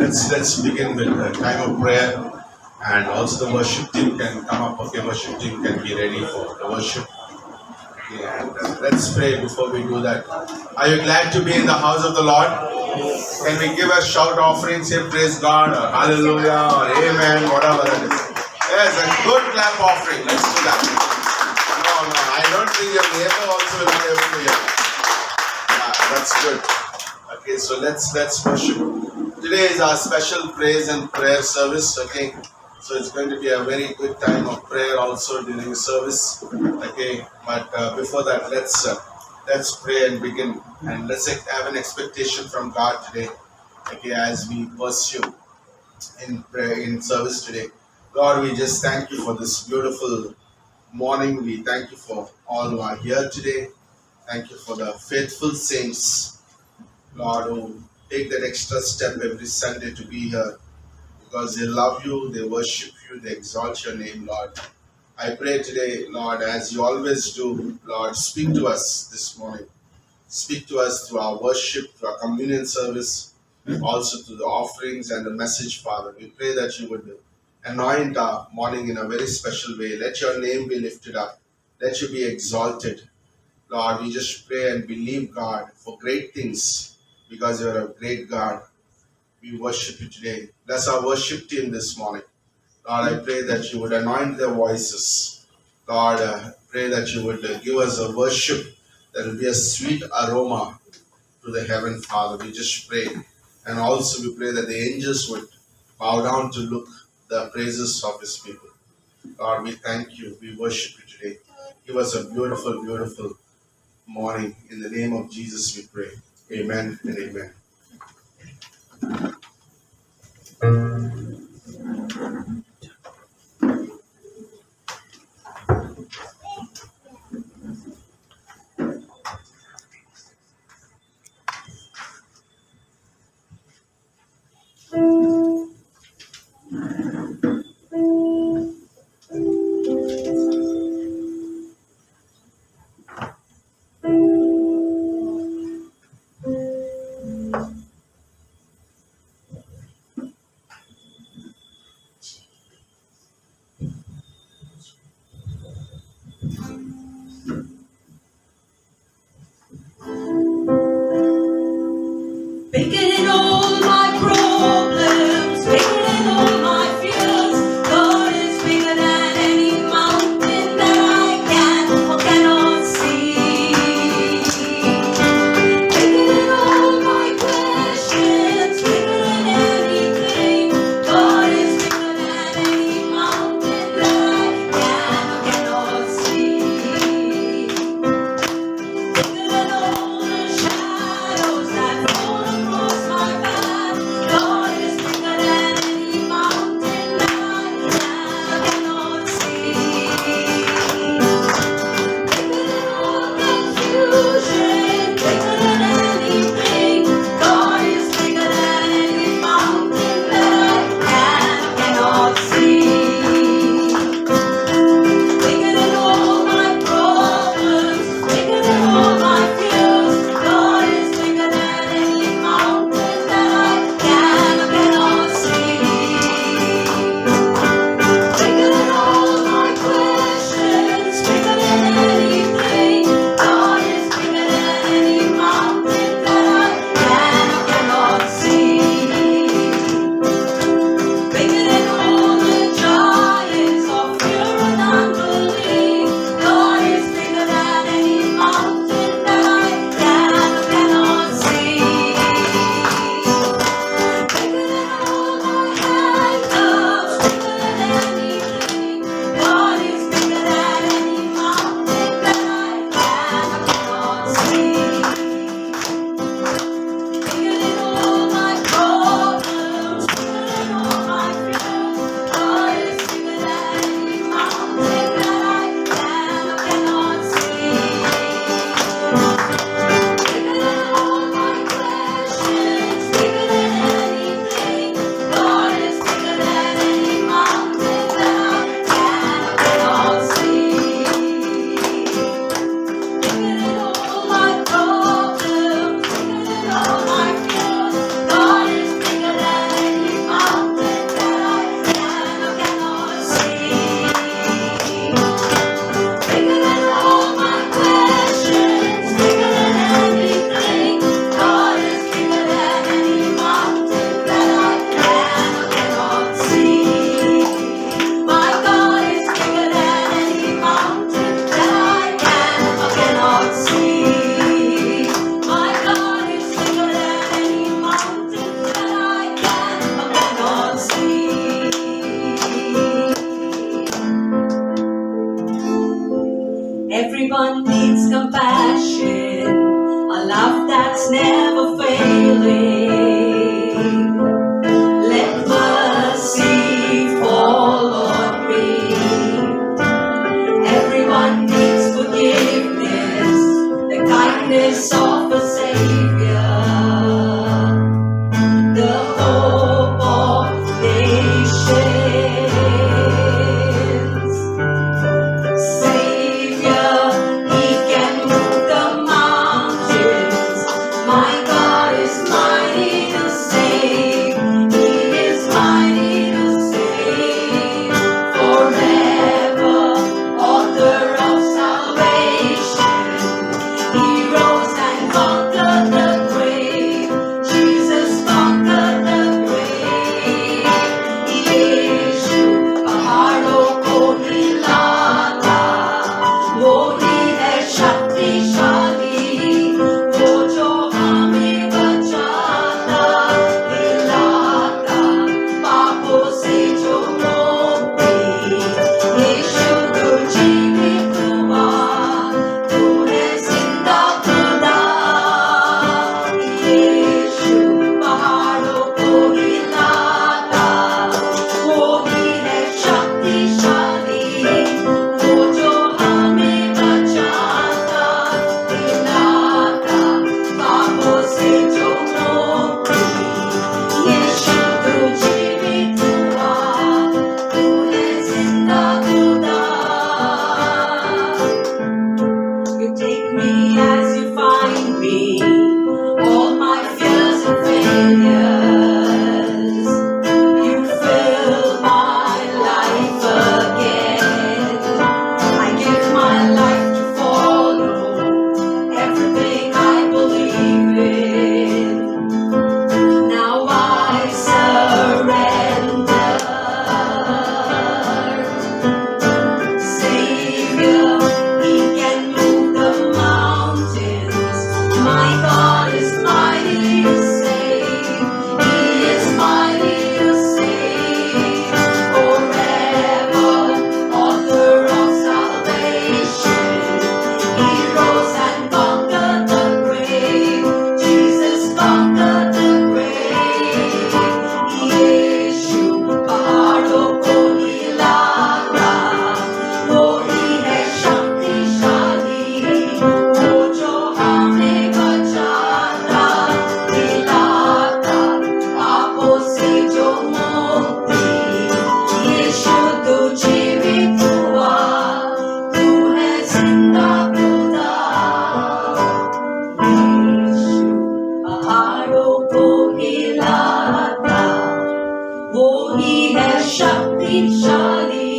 let's begin with a time of prayer, and also the worship team can come up. Okay, worship team can be ready for the worship. Okay, and let's pray before we do that. Are you glad to be in the house of the Lord? Can we give a shout offering, say praise God, or hallelujah, or amen, whatever that is? Yes, a good clap offering. Let's do that. No, I don't think your neighbor also will be able to hear. Yeah, that's good. Okay, so let's worship. Today is our special praise and prayer service. Okay, so it's going to be a very good time of prayer also during the service. Okay, but before that, let's pray and begin, and let's have an expectation from God today. Okay, as we pursue in prayer in service today, Lord, we just thank you for this beautiful morning. We thank you for all who are here today. Thank you for the faithful saints, Lord, who take that extra step every Sunday to be here because they love you, they worship you, they exalt your name, Lord. I pray today, Lord, as you always do, Lord, speak to us this morning. Speak to us through our worship, through our communion service, also through the offerings and the message, Father. We pray that you would anoint our morning in a very special way. Let your name be lifted up. Let you be exalted. Lord, we just pray and believe, God, for great things because you are a great God. We worship you today. Bless our worship team this morning. Lord, I pray that you would anoint their voices. Lord, pray that you would give us a worship that will be a sweet aroma to the heaven, Father. We just pray. And also we pray that the angels would bow down to look the praises of his people. Lord, we thank you. We worship you today. Give us a beautiful, beautiful morning. In the name of Jesus we pray. Amen and amen. Everyone needs compassion, a love that's never failing. Let mercy fall on me. Everyone needs forgiveness, the kindness of a Savior, the hope of nations. Savior, He can move the mountains. My God is mighty to save. He is mighty to save. Forever, author of salvation. He rose and conquered the grave. Jesus conquered the grave. Yeshu, Paharo ko hilala. वो ही है शक्तिशाली, वो जो हमें बचाता, दिलाता पापों से जो मुक्ति। यीशु तू जीवित हुआ, तू है जिंदा खुदा। यीशु पहाड़ों को हिलाता, वो ही है शक्तिशाली, वो जो हमें बचाता, दिलाता पापों से जो मुक्ति। यीशु तू जीवित हुआ, तू है जिंदा खुदा। You take me as you find me, all my fears and failures. You fill my life again. I give my life to follow everything I believe in. Now I surrender. Savior, He can move the mountains. My God is mighty to save. He is mighty to save. Forever, author of salvation. He rose and conquered the grave. Jesus conquered the grave. यीशु पहाड़ों को हिलाता, वो ही है शक्तिशाली, वो जो हमें बचाता, दिलाता पापों से जो मुक्ति। यीशु तू जीवित हुआ, तू है जिंदा खुदा। यीशु पहाड़ों को हिलाता, वो ही है शक्तिशाली,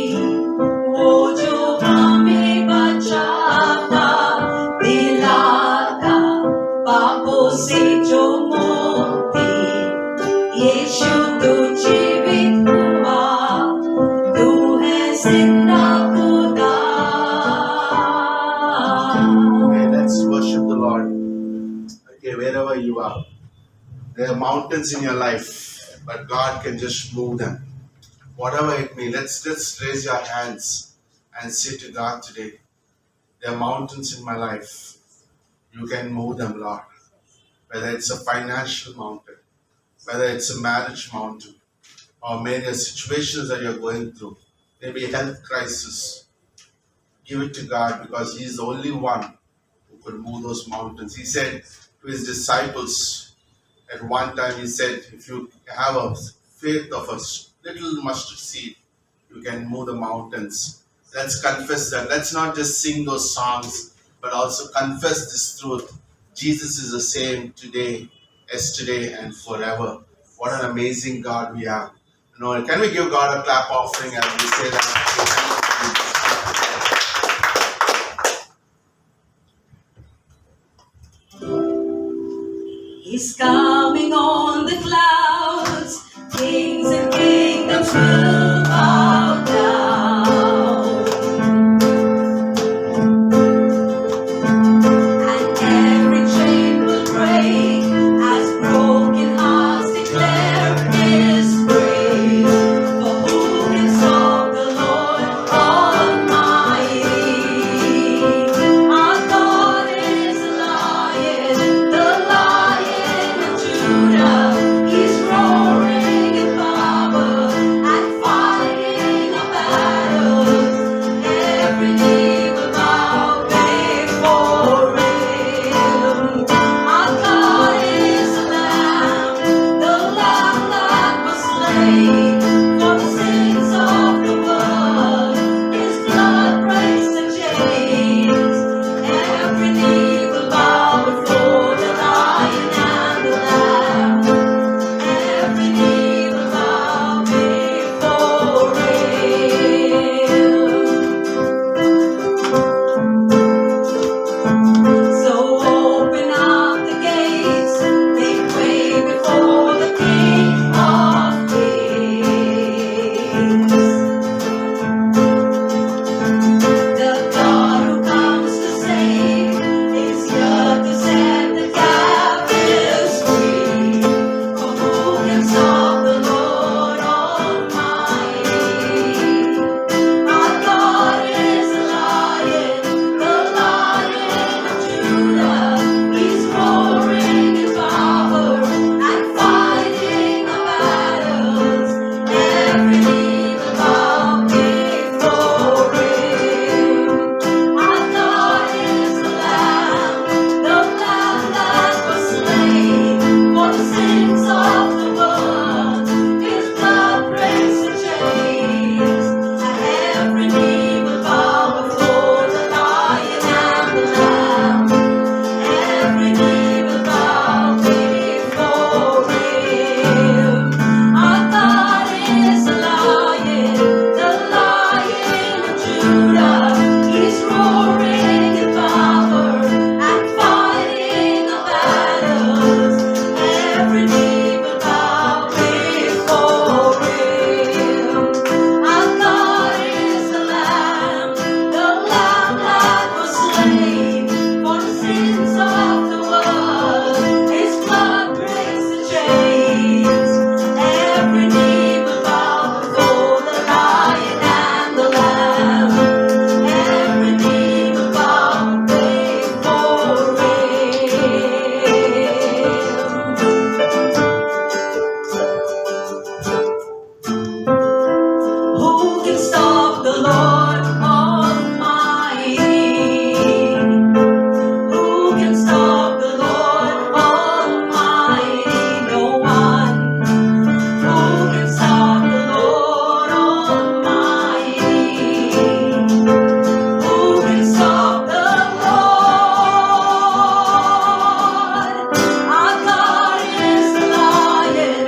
वो जो हमें बचाता, दिलाता पापों से जो मुक्ति। यीशु तू जीवित हुआ, तू है जिंदा खुदा। Okay, let's worship the Lord. Okay, wherever you are, there are mountains in your life, but God can just move them. Whatever it may, let's raise your hands and say to God today, there are mountains in my life. You can move them, Lord. Whether it's a financial mountain, whether it's a marriage mountain, or maybe the situations that you're going through, maybe a health crisis. Give it to God because He is the only one who could move those mountains. He said to His disciples at one time, He said, if you have a faith of a little mustard seed, you can move the mountains. Let's confess that. Let's not just sing those songs, but also confess this truth. Jesus is the same today, yesterday, and forever. What an amazing God we have. You know, can we give God a clap offering as we say that? He's coming on the clouds, kings and kingdoms will bow down. And every chain will break as broken hearts declare His praise. For who can stop the Lord Almighty? Judah is roaring in power and fighting the battles. Every knee will bow before Him. Our God is the Lamb that was slain for the sins of the world. His blood breaks the chains. Every knee will bow before the Lion and the Lamb. Every knee will bow before Him. Who can stop the Lord Almighty? Who can stop the Lord Almighty? No one. Who can stop the Lord Almighty? Who can stop the Lord? Our God is the Lion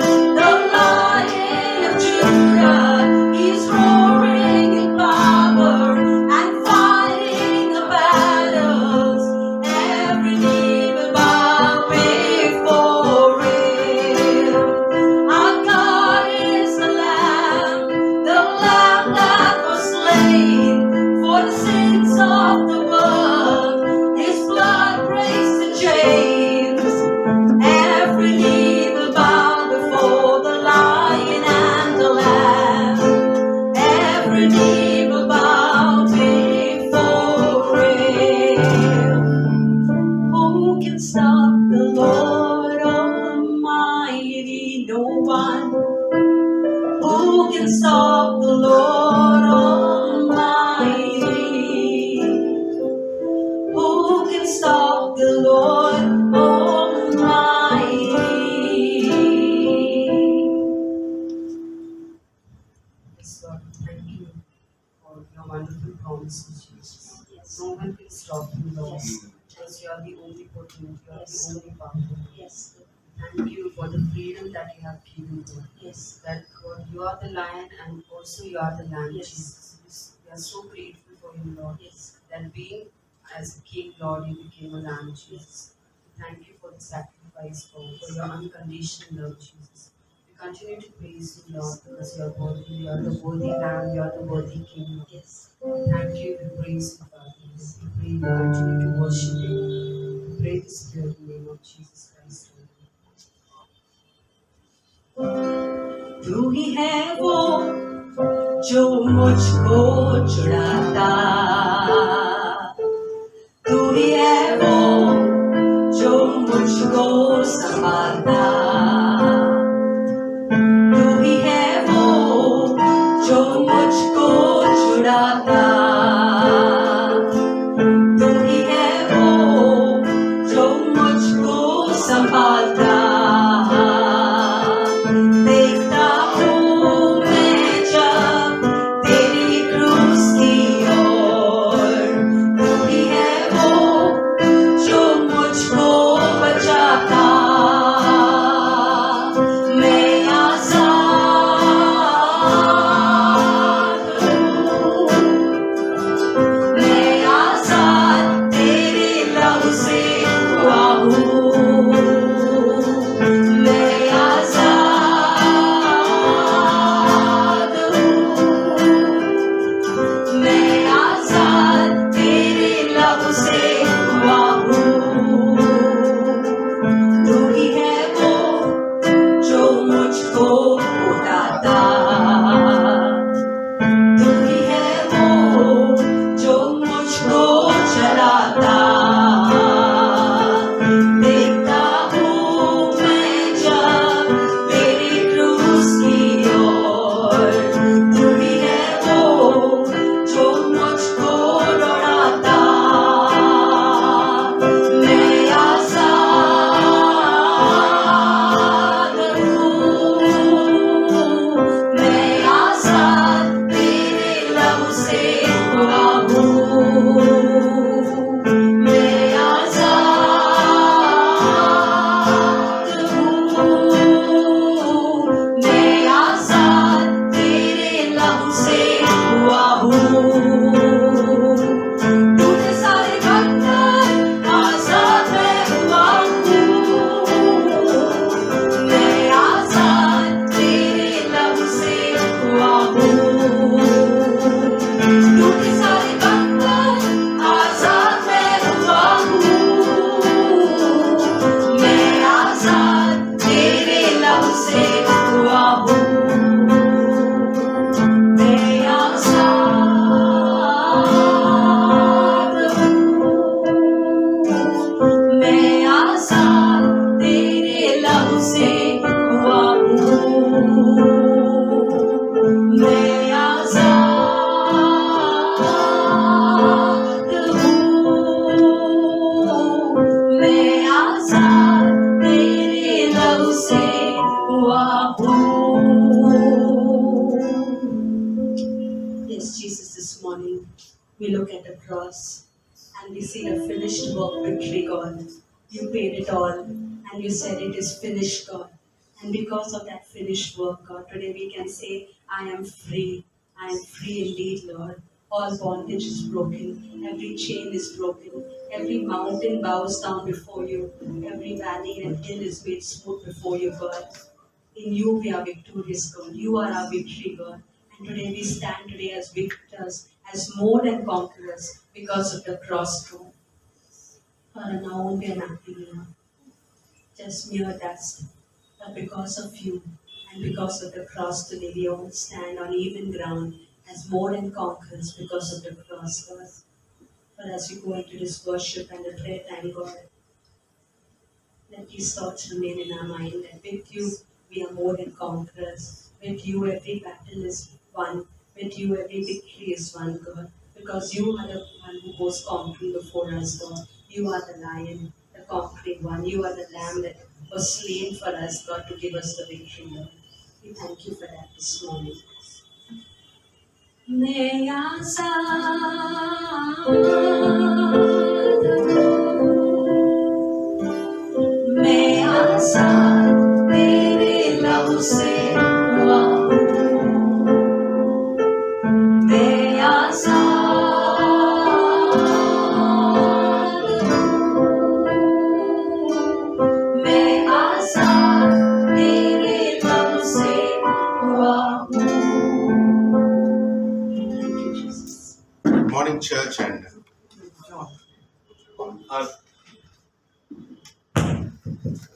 of Judah. He's roaring in power and fighting the battles. Every knee will bow before Him. Our God is the Lamb that was slain for the sins of the world. His blood breaks the chains. Every knee will bow before the Lion and the Lamb. Every knee will bow before Him. Who can stop the Lord Almighty? No one. Who can stop the Lord Almighty? Who can stop the Lord Almighty? Yes, Lord, thank you for your wonderful promises, Jesus. No one can stop you, Lord, because you are the only potent, you are the only powerful. Thank you for the freedom that you have given me. That God, you are the lion and also you are the lamb, Jesus. We are so grateful for you, Lord. That being as a king, Lord, you became a lamb, Jesus. Thank you for the sacrifice, Lord, for your unconditional love, Jesus. We continue to praise you, Lord, because you are worthy. You are the worthy lamb, you are the worthy king, Lord. Thank you, we praise you, Father. We pray, we continue to worship you. We pray this prayer in the name of Jesus Christ. तू ही है वो जो मुझको छुड़ाता, तू ही है वो जो मुझको संभालता, तू ही है वो जो मुझको छुड़ाता, तू ही है वो जो मुझको संभालता। देखता हूँ मैं जब तेरी क्रूस की ओर, तू ही है वो जो मुझको बचाता। मैं आज़ाद हूँ, मैं आज़ाद तेरे लहू से हुआ हूँ। मैं आज़ाद हूँ, मैं आज़ाद तेरे लहू से हुआ हूँ। तू ही है वो जो मुझको उठाता, तू ही है वो जो मुझको चलाता। देखता हूँ मैं जब तेरी क्रूस की ओर, तू ही है वो जो मुझको दौड़ाता। मैं आज़ाद हूँ, मैं आज़ाद तेरे लहू से हुआ हूँ। मैं आज़ाद हूँ, मैं आज़ाद तेरे लहू से हुआ हूँ। morning, we look at the cross and we see the finished work, victory, God. You paid it all and you said it is finished, God. And because of that finished work, God, today we can say, I am free. I am free indeed, Lord. All bondage is broken. Every chain is broken. Every mountain bows down before you. Every valley and hill is made smooth before you, God. In you we are victorious, God. You are our victory, God. And today we stand today as victors, as more than conquerors because of the cross, God. Father, now won't be an acting now. Just mere dust. But because of you and because of the cross today, we all stand on even ground as more than conquerors because of the cross, God. But as we go into this worship and the prayer time, God, let these thoughts remain in our mind that with you we are more than conquerors. With you every battle is won. With you every victory is won, God. Because you are the one who goes conquering before us, God. You are the lion, the conquering one. You are the lamb that was slain for us, God, to give us the victory, Lord. We thank you for that this morning. Meya मैं आसान तेरे love से हुआ हूँ मैं आसान मैं आसान तेरे लव से हुआ हूँ. Thank you, Jesus. Good morning, church, and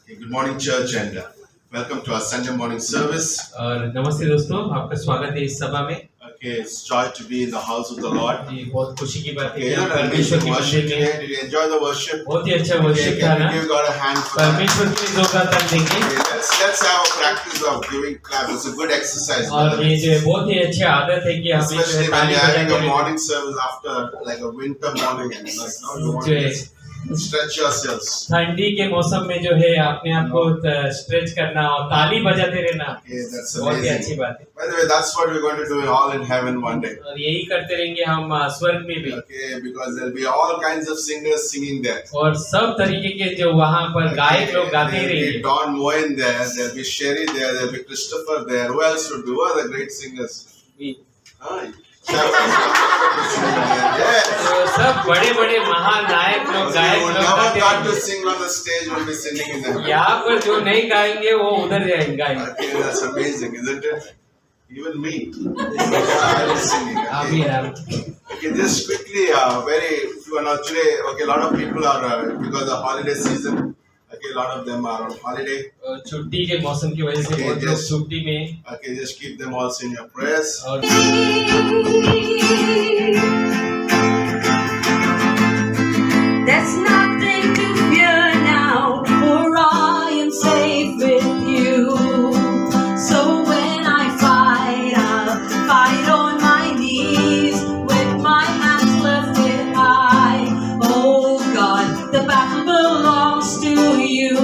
good morning, church, and welcome to our Sunday morning service. और नमस्ते दोस्तों, आपका स्वागत है इस सभा में। Okay, it's joy to be in the house of the Lord. जी बहुत खुशी की बात है Okay, कि you आप know, परमेश्वर की worship मंदिर में today. Did you enjoy the worship? बहुत ही अच्छा Okay, वर्शिप था can ना। we give God a hand for that? परमेश्वर के लिए जोरदार ताली देंगे। Okay, let's have a practice of giving clap. It's a good exercise. और ये जो है बहुत ही अच्छी आदत है कि हमें जो Especially है when ताली you're having a बजाते morning service after like a winter morning, and like now you want जो to है just stretch yourselves. ठंडी के मौसम में जो है अपने आप को स्ट्रेच करना और ताली बजाते रहना Okay, that's बहुत ही अच्छी amazing. बात है। By the way, that's what we're going to do all in heaven one day. और यही करते रहेंगे हम स्वर्ग में भी। Okay, because there'll be all kinds of singers singing there. और सब तरीके के जो वहाँ पर गायक लोग गाते ही There'll be रहेंगे। Don Moen there, there'll be Sherry there, there'll be Christopher there. Who else would be? Who are the great singers? Ah, yes. तो सब बड़े-बड़े महानायक लोग गायक You will लोग never गाते got रहेंगे। to sing on the stage, will be singing in the यहाँ पर जो नहीं गाएंगे वो उधर गाएंगे। Okay, that's amazing, isn't it? Even me. I was singing. आप भी Okay. हैं। Okay, just quickly, today, okay, a lot of people are, because of holiday season, okay, a lot of them are on holiday. छुट्टी के मौसम की वजह से बहुत लोग छुट्टी में Okay, just keep them also in your prayers. और There's nothing to fear now, for I am safe with you. So when I fight, I'll fight on my knees with my hands lifted high. Oh God, the battle belongs to you,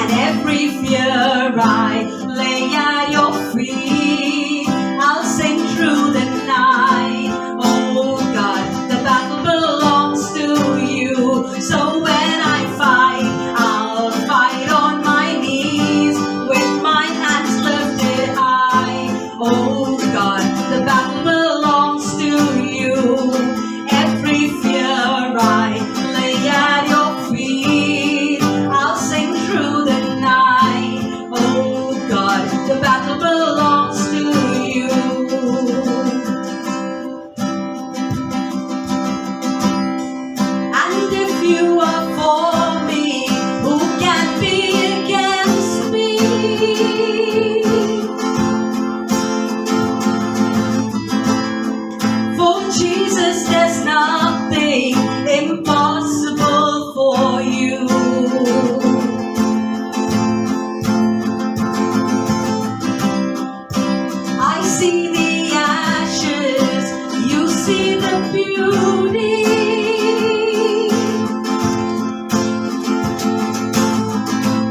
and every fear I lay at your feet. I'll sing through the night. Oh God, the battle belongs to you. So when I fight, I'll fight on my knees with my hands lifted high. Oh God, the battle belongs to you. Every fear I lay at your feet. I'll sing through the night. Oh God, the battle belongs to you. And if you are for me, who can be against me? For Jesus, there's nothing impossible for you. I see the ashes, you see the beauty.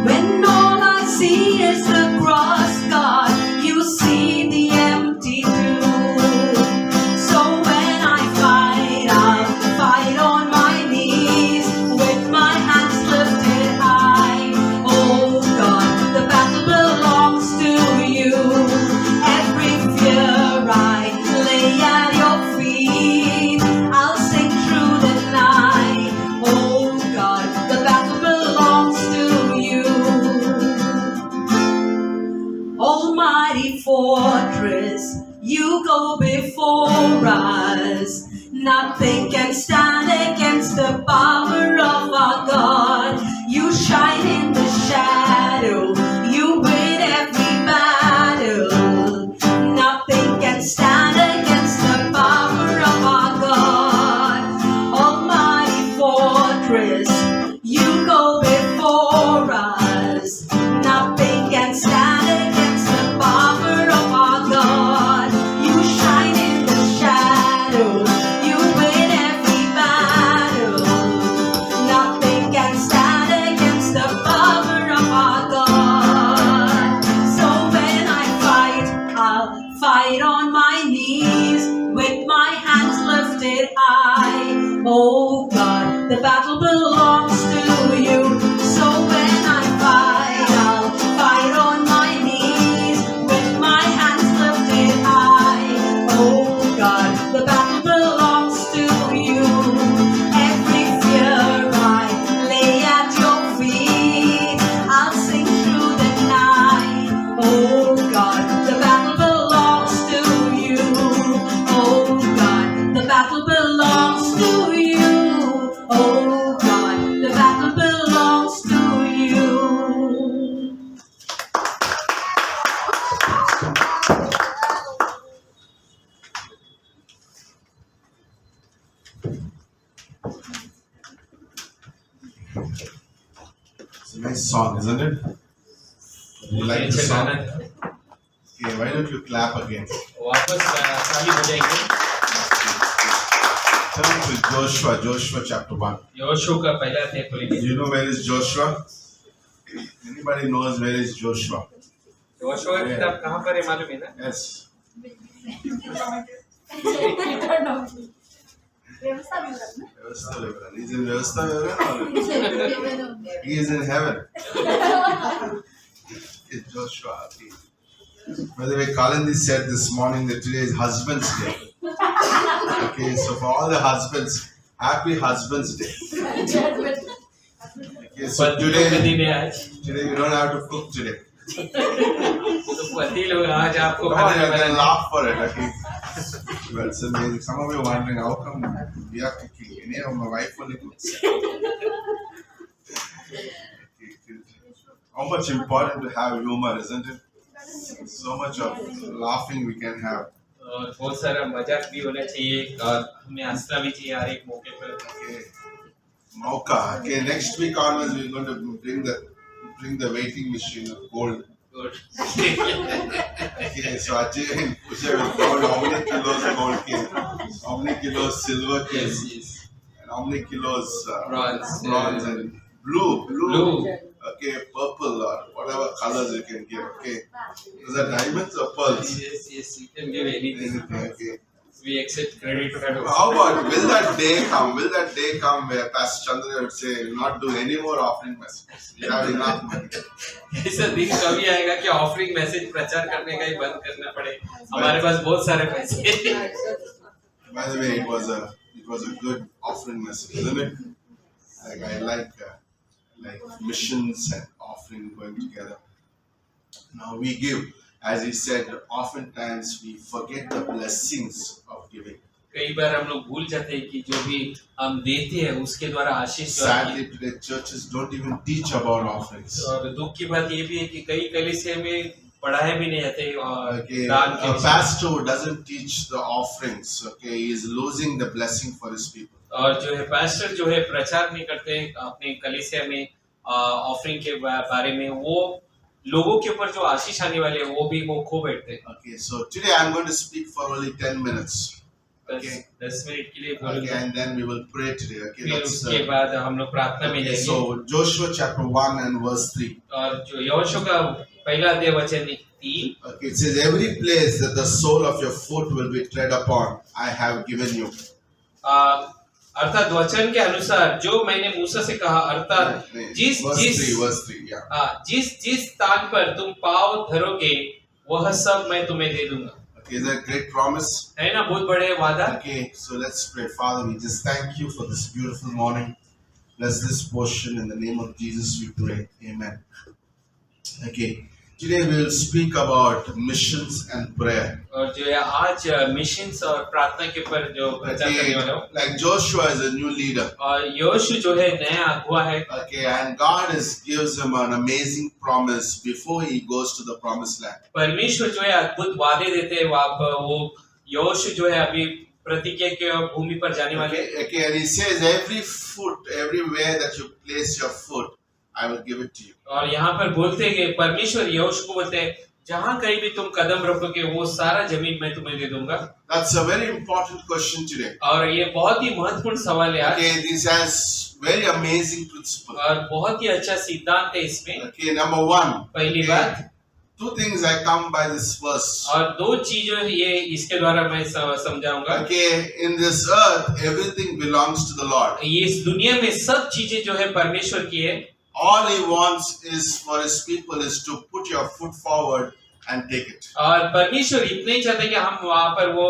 When all I see is the cross, God, you see the empty tomb. So when I Nothing can stand against the power of our God. You shine in the shadow. You win every battle. Nothing can stand against the power of our God. Almighty fortress, you go before us. Nothing can stand against the power of our God. You shine in the shadow. You win every battle. Nothing can stand against the power of our God. So when I fight, I'll fight on my knees with my hands lifted high. Oh God, the battle belongs to you. So when I fight, I'll fight on my knees with my hands lifted high. Oh God, the battle belongs to you. Every fear I lay at your feet. I'll sing through the night. Oh God, the battle belongs to you. Oh God, the battle belongs to you. Oh God, the battle belongs to you. It's a nice song, isn't it? You like the अच्छा song? गाना था। Okay, why don't you clap again? वापस ताली बजाएंगे। Turn to Joshua chapter 1. Yhoshu का पहला अध्याय Do खोलेंगे। you know where is Joshua? Anybody knows where is Joshua? Yhoshu का किताब कहाँ पर है मालूम है ना? Yes. Vyavastha Vivaran. He's in Vyavastha Vivaran or he is in heaven? It's Joshua. Okay. By the way, Kalindi said this morning that today is Husband's Day. Okay, so for all the husbands, happy Husband's Day. Okay, so पति लोग का today दिन है आज। you don't have to cook today. तो पति लोग आज आपको But खाना then you can banana. laugh for it. Okay. Well, it's amazing. Some of you are wondering how come we are cooking. Any of my wife only cooks. How much important to have humor, isn't it? So much of laughing we can have. और बहुत सारा मजाक भी होना चाहिए और हमें हंसना भी चाहिए हर एक मौके पर। Okay. Mauka. Okay, next week onwards we're going to bring the weighting machine of gold. Good. Okay, so Ajay and Pooja will count how many kilos gold came, how many kilos silver came, Yes, yes. and how many kilos Bronze. and blue. Blue. Okay, purple or whatever colors you can give. Okay, those are diamonds or pearls. Yes, yes. You can give anything. Anything. Okay. We accept credit card. How about will that day come? Will that day come where Pastor Chandra would say, "Not do any more offering messages. We have enough money." ऐसा दिन कभी आएगा कि offering message प्रचार करने का ही बंद करना पड़े। हमारे पास बहुत सारे पैसे। By the way, it was a good offering message, isn't it? Like I like missions and offering going together. Now we give, as he said, oftentimes we forget the blessings of giving. कई बार हम लोग भूल जाते हैं कि जो भी हम देते हैं उसके द्वारा आशीष जो आती है। Sadly, today churches don't even teach about offerings. और दुख की बात ये भी है कि कई कलीसिया में पढ़ाए भी नहीं जाते और Okay, दान के a विषय। pastor who doesn't teach the offerings, okay, he is losing the blessing for his people. और जो है पास्टर जो है प्रचार नहीं करते अपने कलीसिया में ऑफरिंग के बारे में, वो लोगों के ऊपर जो आशीष आने वाले हैं वो भी वो खो बैठते हैं। Okay, so today I'm going to speak for only 10 minutes. Okay. 10 minute के लिए Okay, बोलूंगा। and then we will pray today. Okay, फिर that's उसके बाद हम लोग प्रार्थना में okay, जाएंगे। so Joshua chapter 1 and verse 3. और जो यहोशू का पहला अध्याय वचन 3। Okay, it says, "Every place that the sole of your foot will be tread upon, I have given you." अर्थात वचन के अनुसार जो मैंने मूसा से कहा, अर्थात जिस verse 3, yeah. जिस स्थान पर तुम पाँव धरोगे वह सब मैं तुम्हें दे दूंगा। Okay, is that a great promise? है ना, बहुत बड़े वादा। Okay, so let's pray. Father, we just thank you for this beautiful morning. Bless this portion in the name of Jesus, we pray. Amen. Okay, Today we will speak about missions and prayer. और जो है आज missions और प्रार्थना के ऊपर जो प्रचार करने वाला हूँ। Like Joshua is a new leader. और योशु जो है नया अगुवा है। Okay, and God gives him an amazing promise before he goes to the promised land. परमेश्वर जो है अद्भुत वादे देते हैं वो योशु जो है अभी प्रतिज्ञा के भूमि पर जाने वाले हैं। Okay, and he says every foot, everywhere that you place your foot, I will give it to you. और यहाँ पर बोलते हैं कि परमेश्वर योशु को बोलते हैं जहाँ कहीं भी तुम कदम रखोगे वो सारा जमीन मैं तुम्हें दे दूंगा। That's a very important question today. और ये बहुत ही महत्वपूर्ण सवाल है आज। Okay, this has very amazing principle. और बहुत ही अच्छा सिद्धांत है इसमें। Okay, number one. पहली Okay, बात, two things I come by this verse. और दो चीजों ये इसके द्वारा मैं समझाऊंगा। Okay, in this earth, everything belongs to the Lord. ये इस दुनिया में सब चीजें जो है परमेश्वर की है। All he wants is for his people is to put your foot forward and take it. और परमेश्वर इतना ही चाहते हैं कि हम वहाँ पर वो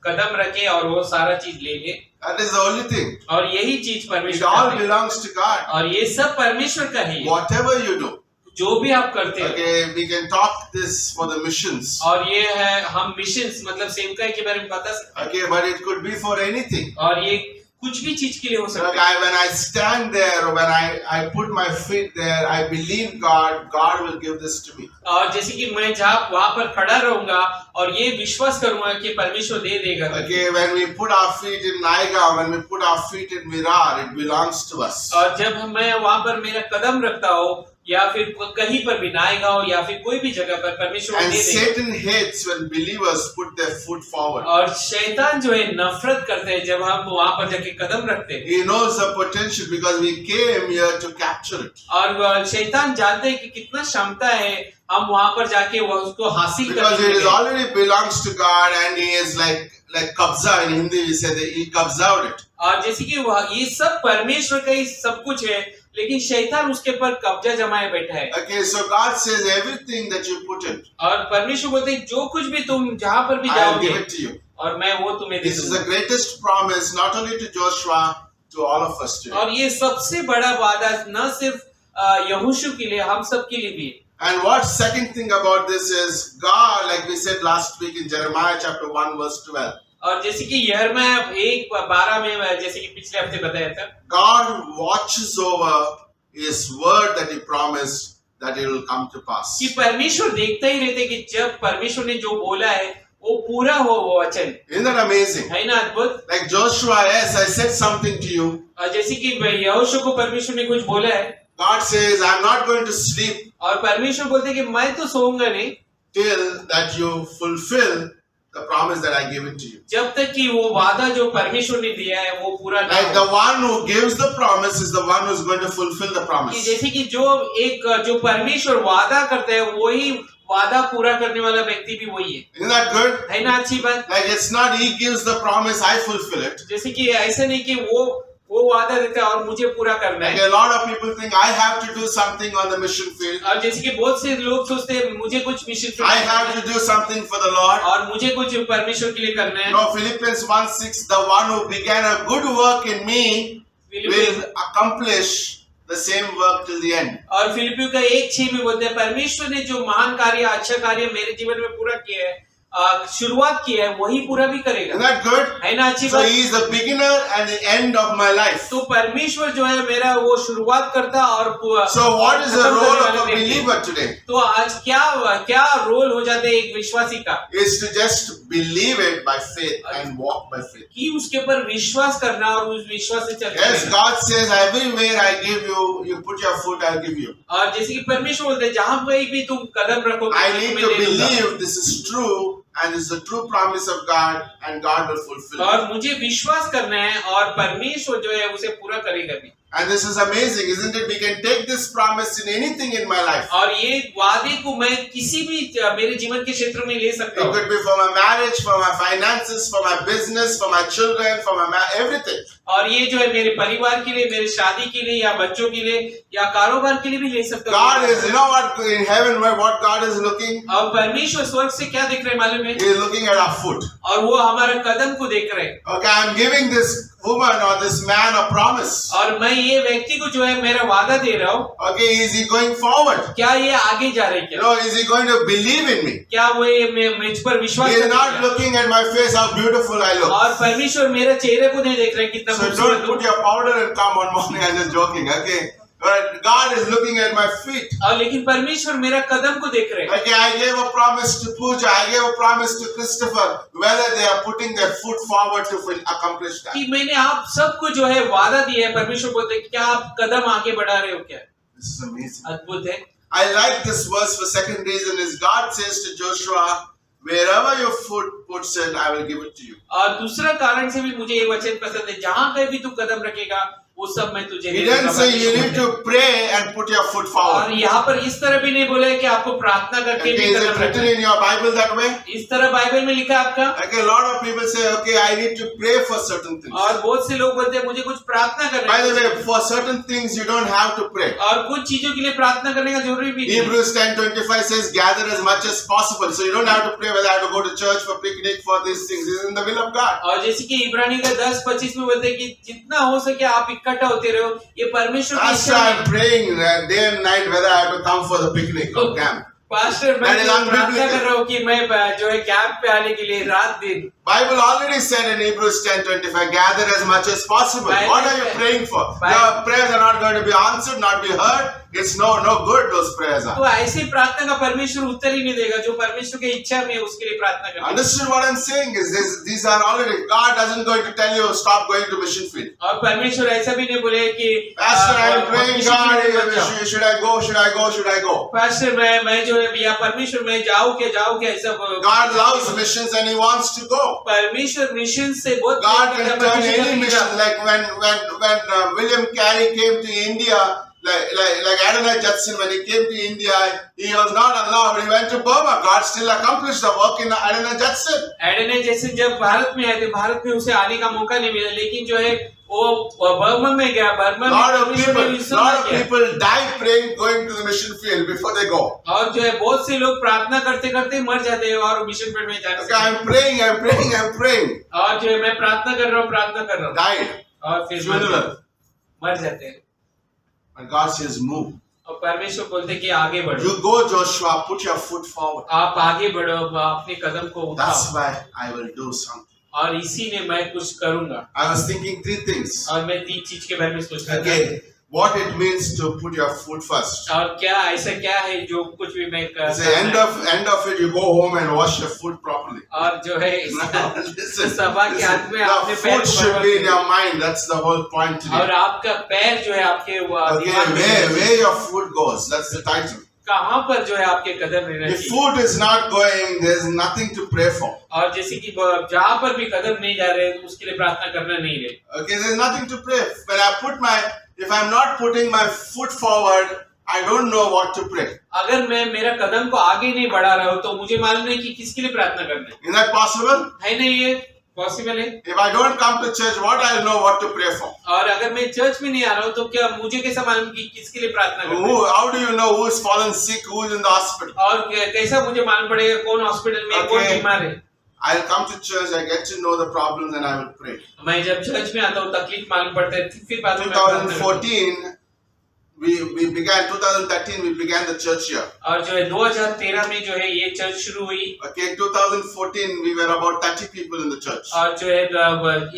कदम रखें और वो सारा चीज ले ले। That is the only thing. और यही चीज It परमेश्वर all चाहते हैं। belongs to God. और ये सब परमेश्वर का ही है। Whatever you do. जो भी आप करते हो। Okay, we can talk this for the missions. और ये है हम मिशंस मतलब सेवकाई के बारे में बता सकते हैं। Okay, but it could be for anything. और ये कुछ भी चीज के लिए हो सकता है। When I stand there, or when I put my feet there, I believe God will give this to me. और जैसे कि मैं जहाँ वहाँ पर खड़ा रहूंगा और ये विश्वास करूंगा कि परमेश्वर दे देगा। Okay, when we put our feet in Naigaon, when we put our feet in Virar, it belongs to us. और जब मैं वहाँ पर मेरा कदम रखता हूँ या फिर कहीं पर भी नाएगा हो या फिर कोई भी जगह पर परमेश्वर And दे देगा। Satan hates when believers put their foot forward. और शैतान जो है नफरत करते हैं जब हम वहाँ पर जाके कदम रखते हैं। He knows the potential because we came here to capture it. और शैतान जानते हैं कि कितना क्षमता है हम वहाँ पर जाके वो उसको हासिल Because करने it is के लिए। already belongs to God and he is like kabza in Hindi we say that he kabzaed it. और जैसे कि ये सब परमेश्वर का ही सब कुछ है लेकिन शैतान उसके पर कब्जा जमाए बैठा है। Okay, so God says everything that you put in, और परमेश्वर बोलते हैं जो कुछ भी तुम जहाँ पर भी I will जाओगे give it to you. और मैं वो तुम्हें दे This is दूंगा। the greatest promise not only to Joshua, to all of us today. और ये सबसे बड़ा वादा न सिर्फ यहोशू के लिए हम सब के लिए भी है। And what second thing about this is God, like we said last week in Jeremiah chapter 1 verse 12. और जैसे कि यिर्मयाह 1:12 में जैसे कि पिछले हफ्ते बताया था, God watches over his word that he promised that it will come to pass. कि परमेश्वर देखता ही रहते कि जब परमेश्वर ने जो बोला है वो पूरा हो वो वचन। Isn't that amazing? है ना अद्भुत? Like Joshua, yes, I said something to you. और जैसे कि यहोशू को परमेश्वर ने कुछ बोला है God says, I'm not going to sleep और परमेश्वर बोलते कि मैं तो सोऊंगा नहीं till that you fulfill the promise that I give it to you. जब तक कि वो वादा जो परमेश्वर ने दिया है वो पूरा ना Like हो। the one who gives the promise is the one who's going to fulfill the कि promise. जैसे कि जो परमेश्वर वादा करता है वही वादा पूरा करने वाला व्यक्ति भी वही है। Isn't that good? है ना अच्छी बात? Like it's not he gives the promise, I fulfill it. जैसे कि ऐसा नहीं कि वो वादा देता है और मुझे पूरा करना Like है। a lot of people think I have to do something on the mission field. और जैसे कि बहुत से लोग सोचते हैं मुझे कुछ mission I have to do something for the Lord. और मुझे कुछ परमेश्वर के लिए करना है। No, Philippians 1:6, the one who began a good work in me will accomplish the same work till the end. और फिलिपियों का 1:6 में बोलते हैं परमेश्वर ने जो महान कार्य अच्छा कार्य मेरे जीवन में पूरा किया है शुरुआत की है वही पूरा भी करेगा। Isn't that good? है ना अच्छी So बात? he is the beginner and the end of my life. तो परमेश्वर जो है मेरा वो शुरुआत करता और So what is the खत्म role करने of a वाला व्यक्ति। believer today? तो आज क्या रोल हो जाता है एक विश्वासी का Is to just believe it by faith and walk by faith. कि उसके ऊपर विश्वास करना और उस विश्वास से चलना। Yes, God says everywhere I give you, you put your foot, I'll give you. और जैसे कि परमेश्वर बोलते हैं जहाँ कहीं भी तुम कदम रखोगे I मैं need तुम्हें to दे दूंगा। believe this is true and this is the true promise of God and God will fulfill it. और मुझे विश्वास करना है और परमेश्वर जो है उसे पूरा करेगा भी। And this is amazing, isn't it? We can take this promise in anything in my life. और ये वादे को मैं किसी भी मेरे जीवन के क्षेत्र में ले सकता It हूँ। could be for my marriage, for my finances, for my business, for my children, for my everything. और ये जो है मेरे परिवार के लिए, मेरे शादी के लिए या बच्चों के लिए या कारोबार के लिए भी ले सकता हूँ। God is, you know what, in heaven, what God is looking? और परमेश्वर स्वर्ग से क्या देख रहे हैं मालूम है? He is looking at our foot. और वो हमारे कदम को देख रहे हैं। Okay, I'm giving this woman or this man a promise? और मैं ये व्यक्ति को जो है मेरा वादा दे रहा हूँ, Okay, is he going forward? क्या ये आगे जा रहे हैं क्या? Is he going to believe in me? क्या वो ये मुझ पर विश्वास He is करेगा? not looking at my face, how beautiful I look. और परमेश्वर मेरे चेहरे को नहीं देख रहे कितना So खूबसूरत don't हूँ। put your powder and come one morning. I'm just joking. Okay, but God is looking at my feet. और लेकिन परमेश्वर मेरा कदम को देख रहे हैं। Okay, I gave a promise to Pooja. I gave a promise to Christopher. Whether they are putting their foot forward to accomplish that. कि मैंने आप सबको जो है वादा दिया है, परमेश्वर बोलते हैं क्या आप कदम आगे बढ़ा रहे हो क्या? This is amazing. अद्भुत है। I like this verse for second reason is God says to Joshua, wherever your foot puts it, I will give it to you. और दूसरा कारण से भी मुझे ये वचन पसंद है, जहाँ कहीं भी तू कदम रखेगा वो सब मैं तुझे He दे didn't दूंगा। say you need to pray and put your foot और forward. यहाँ पर इस तरह भी नहीं बोला है कि आपको प्रार्थना करके Okay, भी is कदम it written रखना है। in your Bible that way? इस तरह बाइबल में लिखा है आपका। Okay, a lot of people say, okay, I need to pray for certain things. और बहुत से लोग बोलते हैं मुझे कुछ प्रार्थना करना By the है। way, for certain things you don't have to pray. और कुछ चीजों के लिए प्रार्थना करने का जरूरी भी नहीं है। Hebrews 10:25 says, gather as much as possible. So you don't have to pray whether I have to go to church for picnic for these things. It's in the will of God. और जैसे कि इब्रानी का 10:25 में बोलते हैं कि जितना हो सके आप इकट्ठा होते रहो, ये परमेश्वर की That's इच्छा why है। I'm praying day and night whether I have to come for the picnic or camp. Pastor मैं That is जो प्रार्थना unbiblical. कर रहा हूँ कि मैं जो है कैंप पे आने के लिए रात दिन। Bible already said in Hebrews 10:25, gather as much as possible. Bible What are you said- praying for? Bible- Your prayers are not going to be answered, not be heard. It's no good those prayers are. तो ऐसी प्रार्थना का परमेश्वर उत्तर ही नहीं देगा, जो परमेश्वर की इच्छा में उसके लिए प्रार्थना करना। Understood what I'm saying is these are already, God doesn't going to tell you stop going to mission field. और परमेश्वर ऐसा भी नहीं बोले कि Pastor, I'm praying, mission field में मत जाओ। God, should I go, should I go, should I go? Pastor मैं जो है या परमेश्वर मैं जाऊँ क्या ऐसा God loves missions and He wants to go. परमेश्वर मिशन से बहुत God प्यार can करता है, turn परमेश्वर any का mission. पिता। Like when William Carey came to India, like Adonai Judson, when he came to India, he was not allowed. He went to Burma. God still accomplished the work in Adonai Judson. एडने जैसे जब भारत में आए थे, भारत में उसे आने का मौका नहीं मिला, लेकिन जो है वो बर्मा में गया, बर्मा में परमेश्वर ने मिशन Lot of किया। people die praying, going to the mission field before they go. और जो है बहुत से लोग प्रार्थना करते करते मर जाते हैं और मिशन फील्ड में जाने Okay, से। I'm praying. और जो है मैं प्रार्थना कर रहा हूँ Died. और फिर Funeral. मर जाते हैं। And God says, move. और परमेश्वर बोलते हैं कि आगे बढ़ो, You go, Joshua, put your foot forward. आप आगे बढ़ो, अपने कदम को That's उठाओ, why I will do something. और इसी ने मैं कुछ करूंगा। I was thinking three things. और मैं 3 चीज के बारे में सोच रहा था। Okay, what it means to put your foot first. और क्या ऐसा क्या है जो कुछ भी मैं कर At the end of it, you go home and wash your foot properly. और जो है Now, listen, सभा के अंत में the आपने पैर foot को should be in भरवा your mind. That's the whole point दिया। और today. आपका पैर जो है आपके Okay, दिमाग में where your foot goes. That's the title. कहाँ पर जो है आपके कदम रहना If चाहिए। foot is not going, there's nothing to pray for. और जैसे कि जहाँ पर भी कदम नहीं जा रहे तो उसके लिए प्रार्थना करना नहीं रहे। Okay, there's nothing to pray. If I'm not putting my foot forward, I don't know what to pray. अगर मैं मेरा कदम को आगे नहीं बढ़ा रहा हूँ तो मुझे मालूम नहीं कि किसके लिए प्रार्थना करना है। Is that possible? है नहीं ये पॉसिबल है? If I don't come to church, what I'll know what to pray for? और अगर मैं चर्च में नहीं आ रहा हूँ तो क्या मुझे कैसा मालूम कि किसके लिए प्रार्थना करना है? How do you know who's fallen sick, who's in the hospital? और कैसा मुझे मालूम पड़ेगा कौन हॉस्पिटल में है, कौन Okay. बीमार है? I'll come to church, I get to know the problems and I will pray. मैं जब चर्च में आता हूँ तकलीफ मालूम पड़ता है, फिर बाद में मैं प्रार्थना करता हूँ। 2013 we began the church year. और जो है 2013 में जो है ये चर्च शुरू हुई। Okay, in 2014 we were about 30 people in the church. और जो है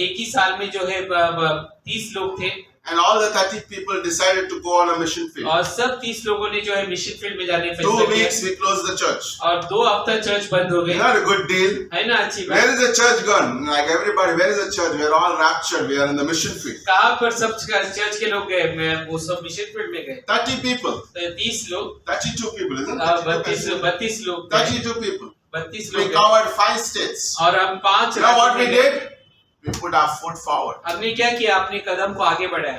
एक ही साल में जो है 30 लोग थे। And all the 30 people decided to go on a mission field. और सब 30 लोगों ने जो है मिशन फील्ड में जाने का 2 फैसला किया। weeks we closed the church. और 2 हफ्ता चर्च बंद हो गई। Not a good deal. है ना अच्छी Where बात? is the church gone? Like everybody, where is the church? We are all raptured. We are in the mission field. कहाँ पर सब चर्च के लोग गए? मैं वो सब मिशन फील्ड में गए। 30 people. 30 लोग, 32 people, isn't it? 32 लोग थे। 32 people. 32 We लोग गए। covered 5 states. और हम 5 You know what we राज्यों में गए। did? We put our foot forward. हमने क्या किया? अपने कदम को आगे बढ़ाया।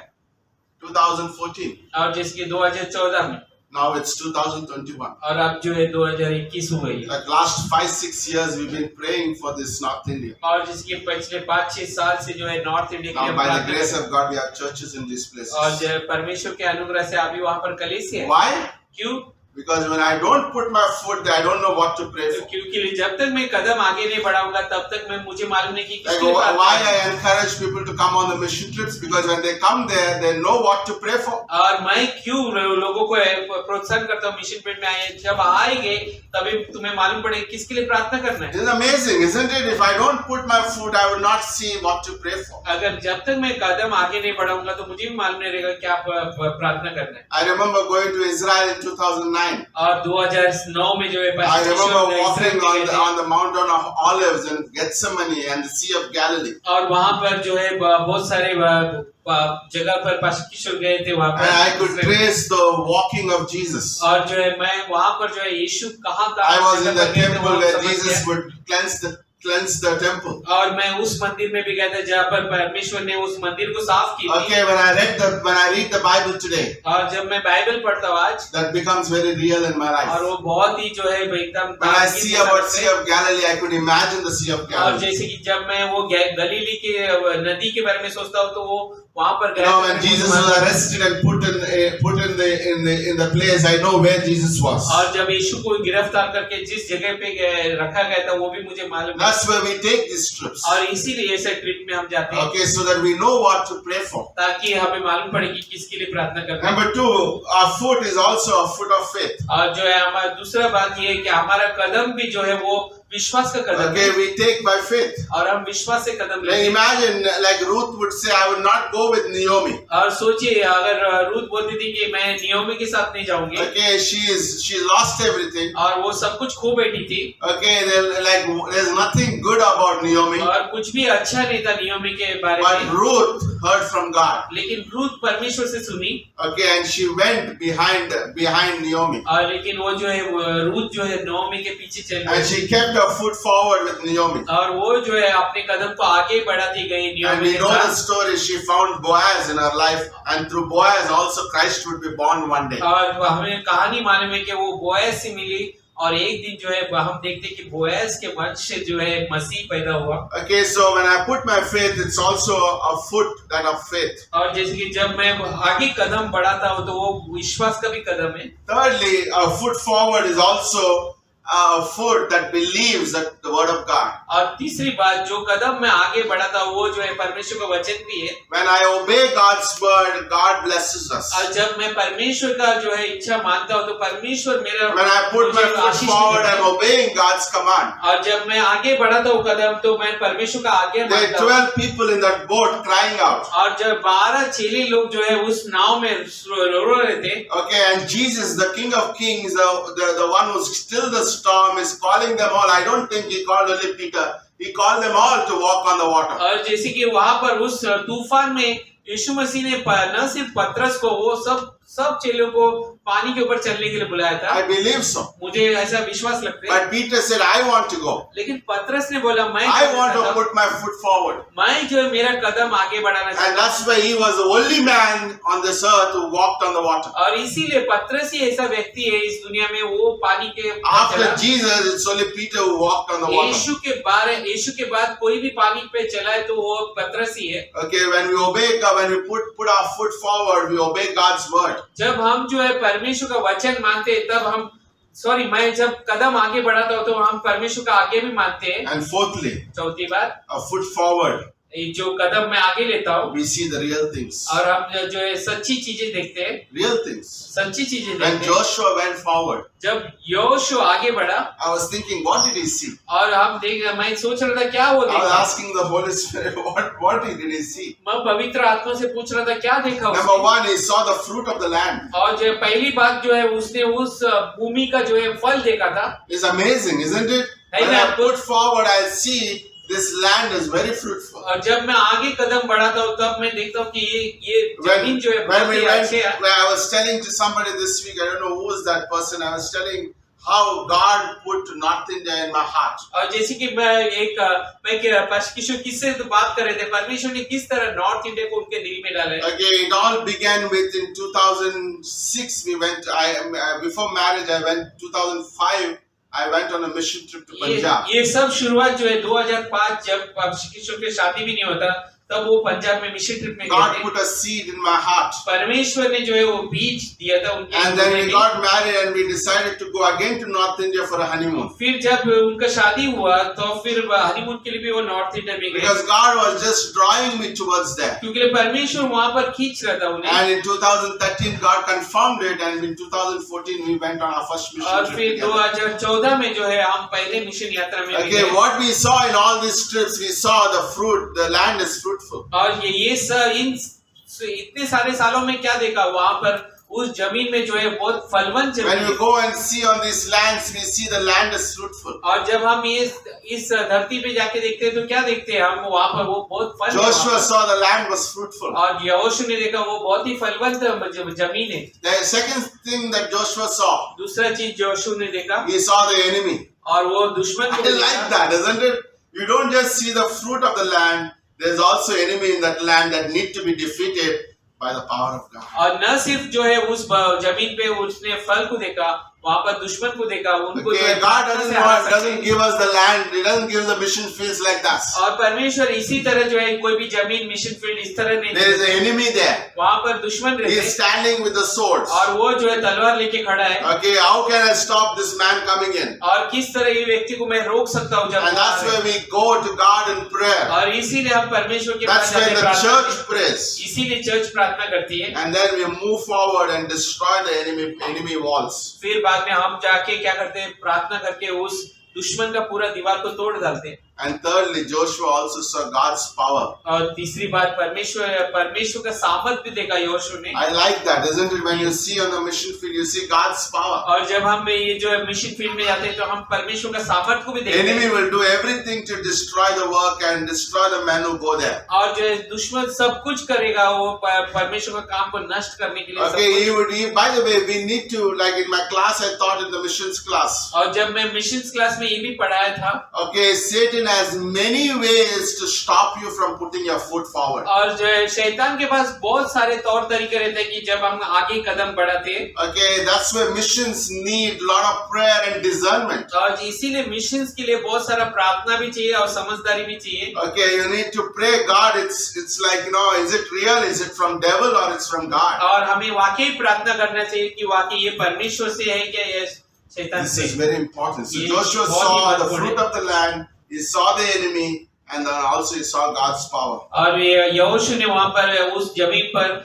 2014. और जिसके 2014 में Now it's 2021. और अब जो है 2021 हो गई। Like last 5-6 years we've been praying for this North India. और जिसके पिछले 5-6 साल से जो है नॉर्थ इंडिया के Now लिए by the प्रार्थना grace करते of God we have churches in these हैं। और places. जो है परमेश्वर के अनुग्रह से अभी वहाँ पर कलीसिया है। Why? क्यों? Because when I don't put my foot there, I don't know what to pray for. क्योंकि जब तक मैं कदम आगे नहीं बढ़ाऊंगा तब तक मैं मुझे मालूम नहीं कि Like किसके लिए why प्रार्थना I encourage people to come on the mission trips, because when they come there, they know what to pray for. और मैं क्यों लोगों को प्रोत्साहन करता हूँ मिशन फील्ड में आए, जब आएंगे तभी तुम्हें मालूम पड़ेगा किसके लिए प्रार्थना करना है। It's amazing, isn't it? If I don't put my foot, I will not see what to pray for. अगर जब तक मैं कदम आगे नहीं बढ़ाऊंगा तो मुझे भी मालूम नहीं रहेगा क्या प्रार्थना करना है। I remember going to Israel in 2009. और 2009 में जो है I remember walking इस्राएल गए थे। on the mountain of Olives in Gethsemane and the Sea of Galilee. और वहाँ पर जो है बहुत सारे जगह पर पास्टर किशोर गए थे वहाँ And I could पर trace the walking of Jesus. और जो है मैं वहाँ पर जो है यीशु कहाँ I was in the जगह पर गए थे, temple वहाँ where समझ Jesus गया। would cleanse the temple. और मैं उस मंदिर में भी गया था जहाँ पर परमेश्वर ने उस मंदिर को साफ की थी। Okay, when I read the Bible today, और जब मैं बाइबल पढ़ता हूँ आज that becomes very real in my life. और वो बहुत ही जो है एकदम When I see about Sea of Galilee, I could imagine the Sea of और Galilee. जैसे कि जब मैं वो गलीली के नदी के बारे में सोचता हूँ तो वो वहाँ पर You know, when Jesus was arrested and put in the place, I know where Jesus was. और जब यीशु को गिरफ्तार करके जिस जगह पे रखा गया था वो भी मुझे मालूम है। That's where we take these trips. और इसीलिए ऐसे ट्रिप में हम जाते हैं Okay, so that we know what to pray for. ताकि हमें मालूम पड़े कि किसके लिए प्रार्थना करना है। Number 2, our foot is also a foot of faith. और जो है हमारा दूसरा बात ये है कि हमारा कदम भी जो है वो विश्वास का कदम Okay, है we take by faith. और हम विश्वास से कदम Like लेते हैं। imagine, like Ruth would say, I will not go with Naomi. और सोचिए अगर रूथ बोलती थी कि मैं नियोमी के साथ नहीं जाऊंगी Okay, she lost everything. और वो सब कुछ खो बैठी थी Okay, there's nothing good about Naomi. और कुछ भी अच्छा नहीं था नियोमी के बारे But में, Ruth heard from God. लेकिन रूथ परमेश्वर से सुनी Okay, and she went behind Naomi. और लेकिन वो जो है रूथ जो है नियोमी के पीछे चल And गई she kept her foot forward with Naomi. और वो जो है अपने कदम को आगे बढ़ाती गई And नियोमी we के know the साथ story. She found Boaz in her life, and through Boaz also Christ would be born one day. और हमें कहानी मालूम है कि वो बोएज से मिली और एक दिन जो है हम देखते हैं कि बोएज के वंश से जो है मसीह पैदा हुआ। Okay, so when I put my faith, it's also a foot that of faith. और जैसे कि जब मैं आगे कदम बढ़ाता हूँ तो वो विश्वास का भी कदम है। Thirdly, a foot forward is also a foot that believes that the word of God. और तीसरी बात जो कदम मैं आगे बढ़ाता हूँ वो जो है परमेश्वर का वचन भी है। When I obey God's word, God blesses us. और जब मैं परमेश्वर का जो है इच्छा मानता हूँ तो परमेश्वर मेरा When I put my मुझे foot आशीष forward, देता I'm है। obeying God's command. और जब मैं आगे बढ़ाता हूँ कदम तो मैं परमेश्वर का आगे There मानता are हूँ। 12 people in that boat crying out. और जब 12 चेले लोग जो है उस नाव में रो रहे थे Okay, and Jesus, the King of Kings, the one who still the storm, is calling them all. I don't think he called only Peter. He called them all to walk on the water. और जैसे कि वहां पर उस तूफान में यीशु मसीह ने न सिर्फ पतरस को वो सब चेलों को पानी के ऊपर चलने के लिए बुलाया था। I believe so. मुझे ऐसा विश्वास लगता है। But Peter said, I want to go. लेकिन पतरस ने बोला मैं I want to put my foot forward. मैं जो है मेरा कदम आगे बढ़ाना And चाहता हूँ। that's why he was the only man on this earth who walked on the water. और इसीलिए पतरस ही ऐसा व्यक्ति है इस दुनिया में वो पानी के ऊपर After चला। Jesus, it's only Peter who walked on the water. यीशु के बाद कोई भी पानी पे चला है तो वो पतरस ही है। Okay, when we obey God, when we put our foot forward, we obey God's word. जब हम जो है परमेश्वर का वचन मानते हैं तब हम मैं जब कदम आगे बढ़ाता हूँ तो हम परमेश्वर का आगे भी मानते हैं। And fourthly, चौथी बात a foot forward, जो कदम मैं आगे लेता हूँ we see the real things. और हम जो है सच्ची चीजें देखते हैं। Real things. सच्ची चीजें When देखते हैं। Joshua went forward, जब योशुआ आगे बढ़ा I was thinking, what did he see? और मैं सोच रहा था क्या वो I was देखा। asking the Holy Spirit, what did he see? मैं पवित्र आत्मा से पूछ रहा था क्या देखा Number उसने। 1, he saw the fruit of the land. और जो पहली बात जो है उसने उस भूमि का जो है फल देखा था। It's amazing, isn't it? Hey, When I man. put forward, I see this land is very fruitful. और जब मैं आगे कदम बढ़ाता हूँ तब मैं देखता हूँ कि ये जमीन जो है When बहुत we ही went, अच्छे है। when I was telling to somebody this week, I don't know who was that person, I was telling how God put North India in my heart. और जैसे कि मैं पास्टर किशोर किससे तो बात कर रहे थे परमेश्वर ने किस तरह नॉर्थ इंडिया को उनके दिल में डाला है। Okay, it all began with in 2006 we went, before marriage I went, 2005 I went on a mission trip to Punjab. ये सब शुरुआत जो है 2005 जब पास्टर किशोर की शादी भी नहीं होता तब वो पंजाब में मिशन ट्रिप में गए God थे। put a seed in my heart. परमेश्वर ने जो है वो बीज दिया था उनके And then हृदय we में। got married and we decided to go again to North India for a honeymoon. फिर जब उनका शादी हुआ तो फिर हनीमून के लिए भी वो नॉर्थ इंडिया में गए, Because God was just drawing me towards there. क्योंकि परमेश्वर वहां पर खींच रहा था उन्हें। And in 2013, God confirmed it, and in 2014, we went on our first mission और trip फिर together. 2014 में जो है हम पहले मिशन यात्रा में Okay, गए। what we saw in all these trips, we saw the fruit, the land is fruitful. और इन इतने सारे सालों में क्या देखा, वहां पर उस जमीन में जो है बहुत फलवंत When जमीन you है। go and see on these lands, we see the land is fruitful. और जब हम इस धरती पे जाके देखते हैं तो क्या देखते हैं हम, वहां पर वो बहुत फल है वहां Joshua पर। saw the land was fruitful. और यहोशू ने देखा वो बहुत ही फलवंत जमीन है। The second thing that Joshua saw, दूसरा चीज यहोशू ने देखा, he saw the enemy. और वो दुश्मन को I भी like देखा। that, isn't it? You don't just see the fruit of the land, there's also enemy in that land that need to be defeated by the power of God. और न सिर्फ जो है उस जमीन पे उसने फल को देखा, वहां पर दुश्मन को देखा, उनको जो Okay, है God प्रार्थना से हरा सकते doesn't हैं। give us the land, He doesn't give the mission fields like that. और परमेश्वर इसी तरह जो है कोई भी जमीन मिशन फील्ड इस तरह नहीं There is देते। an enemy there. वहां पर दुश्मन He रहते is हैं, standing with the swords. और वो जो है तलवार लेके खड़ा है। Okay, how can I stop this man coming in? और किस तरह ये व्यक्ति को मैं रोक सकता हूँ जब And वो आ that's रहे where हैं। we go to God in prayer. और इसीलिए हम परमेश्वर के That's पास where जाते the प्रार्थना church करते prays. हैं। इसीलिए चर्च प्रार्थना करती है। And then we move forward and destroy the enemy walls. फिर बाद में हम जाके क्या करते हैं, प्रार्थना करके उस दुश्मन का पूरा दीवार को तोड़ डालते हैं। And thirdly, Joshua also saw God's power. और तीसरी बात परमेश्वर का सामर्थ भी देखा यहोशू ने। I like that, isn't it? When you see on the mission field, you see God's power. और जब हम ये जो है मिशन फील्ड में जाते हैं तो हम परमेश्वर का सामर्थ को भी The देखते enemy हैं। will do everything to destroy the work and destroy the men who go there. और जो है दुश्मन सब कुछ करेगा वो परमेश्वर का काम को नष्ट करने के लिए सब Okay, कुछ। by the way, we need to, like in my class, I taught in the missions class. और जब मैं मिशन क्लास में ये भी पढ़ाया था, Okay, Satan has many ways to stop you from putting your foot forward. और जो है शैतान के पास बहुत सारे तौर तरीके रहते हैं कि जब हम आगे कदम बढ़ाते हैं। Okay, that's where missions need a lot of prayer and discernment. और इसीलिए मिशंस के लिए बहुत सारा प्रार्थना भी चाहिए और समझदारी भी चाहिए। Okay, you need to pray God. It's like, is it real? Is it from devil or it's from God? और हमें वाकई प्रार्थना करना चाहिए कि वाकई ये परमेश्वर से है क्या ये शैतान This से। is very important. So ये Joshua बहुत ही saw the महत्वपूर्ण fruit है। of the land, he saw the enemy, and then also he saw God's power. और यहोशू ने वहां पर उस जमीन पर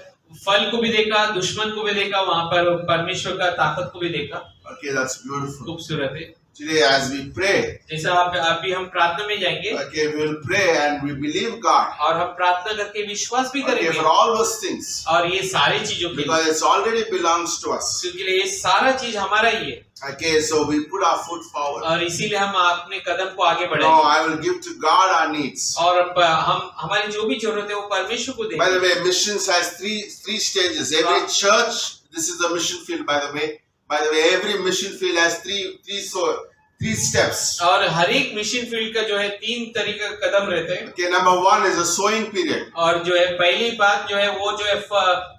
फल को भी देखा, दुश्मन को भी देखा, वहां पर परमेश्वर का ताकत को भी देखा। Okay, that's beautiful. खूबसूरत है। Today, as we pray, जैसा अभी हम प्रार्थना में जाएंगे okay, we will pray and we believe God. और हम प्रार्थना करके विश्वास भी Okay, करेंगे for all those things, और ये सारी चीजों के लिए, because it already belongs to us. क्योंकि ये सारा चीज हमारा ही है। Okay, so we put our foot forward. और इसीलिए हम अपने कदम को आगे No, बढ़ाएंगे I will give to God our needs. और हम हमारी जो भी जरूरत है वो परमेश्वर को By the देंगे। way, missions has three stages. Every church, this is the mission field. By the way, every mission field has three steps. और हर एक मिशन फील्ड का जो है 3 तरीके का कदम रहते हैं। Okay, number 1 is a sowing period. और जो है पहली बात जो है वो जो है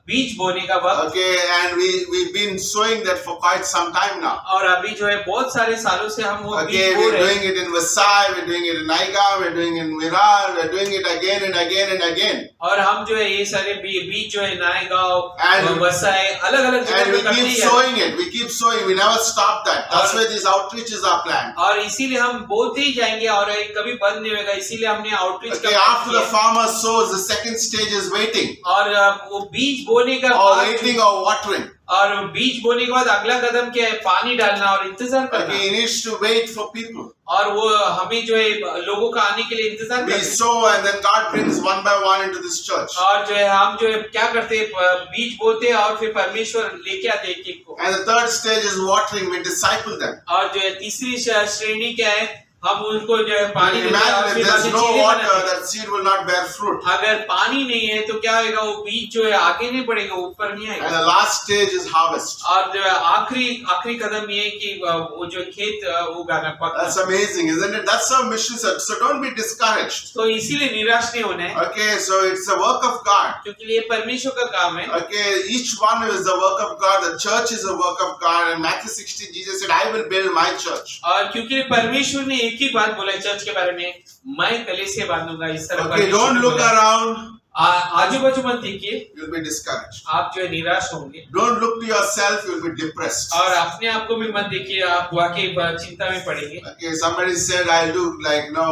बीज बोने का वक्त। Okay, and we've been sowing that for quite some time now. और अभी जो है बहुत सारे सालों से हम वो Okay, बीज बो we're रहे doing हैं। it in Vasai, we're doing it in Naiga, we're doing it in Virar, we're doing it again and again and again. और हम जो है ये सारे बीज जो है नायगांव And- वसाई अलग-अलग जगह And पे we करते keep ही हैं। sowing it. We keep sowing. We never stop that. That's और- why these outreaches are planned. और इसीलिए हम बोलते ही जाएंगे और ये कभी बंद नहीं होगा, इसीलिए हमने outreach Okay, after the farmer sows, the second stage is waiting. और वो बीज बोने का Or बाद waiting or watering. और बीज बोने के बाद अगला कदम क्या है, पानी डालना और इंतजार करना। Okay, he needs to wait for people. और वो हमें जो है लोगों का आने के लिए इंतजार We करते हैं। sow and then God brings one by one into this church. और जो है हम जो है क्या करते हैं, बीज बोते हैं और फिर परमेश्वर लेके आते हैं एक को। And the third stage is watering. We disciple them. और जो है तीसरी श्रेणी क्या है, हम उनको जो है पानी देते हैं और Imagine if फिर there's बाद में no चीले water, बनाते हैं। that seed will not bear fruit. अगर पानी नहीं है तो क्या होगा, वो बीज जो है आगे नहीं बढ़ेगा, ऊपर नहीं And आएगा। the last stage is harvest. और जो है आखिरी कदम ये है कि वो जो खेत उगाना पकना। That's amazing, isn't it? That's how missions are. So don't be discouraged. तो इसीलिए निराश नहीं होना है, Okay, so it's the work of God. क्योंकि ये परमेश्वर का काम है। Okay, each one is the work of God. The church is the work of God. And Matthew 16, Jesus said, I will build my church. और क्योंकि परमेश्वर ने एक एक ही बात बोला चर्च के बारे में, मैं कलीसिया बांधूंगा इस तरह। Okay, don't look around. आजू बाजू मत देखिए, You'll be discouraged. आप जो है निराश होंगे। Don't look to yourself. You'll be depressed. और अपने आप को भी मत देखिए, आप वाकई चिंता में पड़ेंगे। Okay, somebody said, "I'll do like no."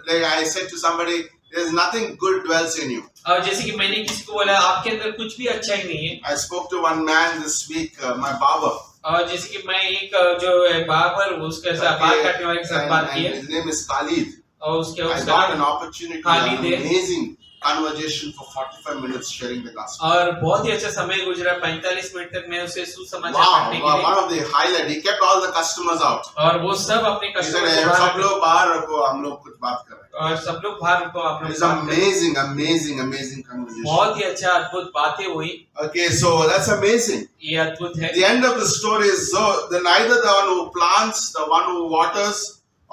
Like I said to somebody, "There's nothing good dwells in you." और जैसे कि मैंने किसी को बोला, आपके अंदर कुछ भी अच्छा ही नहीं है। I spoke to one man this week, my barber. और जैसे कि मैं एक जो है बाबर, उसके साथ बाल काटने वाले के साथ बात की है, And his name is Khalid. और उसके I उसका got an opportunity, Khalid an है। amazing conversation for 45 minutes sharing the gospel. और बहुत ही अच्छा समय गुजरा, 45 मिनट तक मैं उसे सुसमाचार Wow, बांटने के लिए। one of the highlight. He kept all the customers out. और वो सब अपने He said, कस्टमर को सब बाहर, लोग बाहर रखो, हम लोग कुछ बात कर रहे हैं. और सब लोग बाहर को आप लोग It's बात करें। amazing, amazing, amazing conversation. बहुत ही अच्छा अद्भुत बातें हुई, Okay, so that's amazing. ये अद्भुत है। The end of the story is so the neither the one who plants, the one who waters,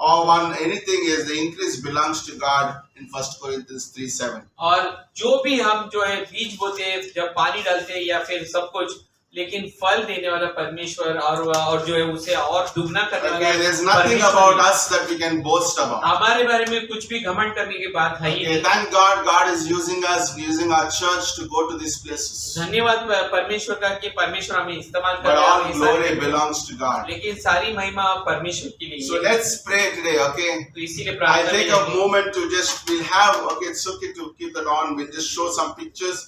or one anything is the increase belongs to God in 1 Corinthians 3:7. और जो भी हम जो है बीज बोते हैं, जब पानी डालते हैं या फिर सब कुछ, लेकिन फल देने वाला परमेश्वर और जो है उसे और दुगना करने वाला Okay, there's nothing परमेश्वर about है। us that we can boast about. हमारे बारे में कुछ भी घमंड करने की बात है ही Okay, नहीं। thank God, God is using us, using our church to go to these places. धन्यवाद परमेश्वर का कि परमेश्वर हमें इस्तेमाल कर But रहा all है, glory belongs to God. लेकिन सारी महिमा परमेश्वर के लिए So है। let's pray today, okay? तो इसीलिए I प्रार्थना take में a moment to just, we'll have, okay, it's okay to keep that on, we'll just show some pictures.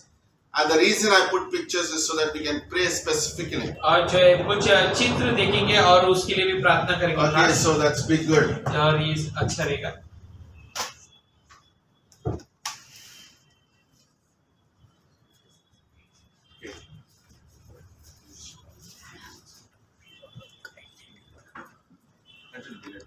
And the reason I put pictures is so that we can pray specifically. और जो है कुछ चित्र देखेंगे और उसके लिए भी प्रार्थना करेंगे। Okay, so that's be good. और ये अच्छा रहेगा। Okay. That will be it.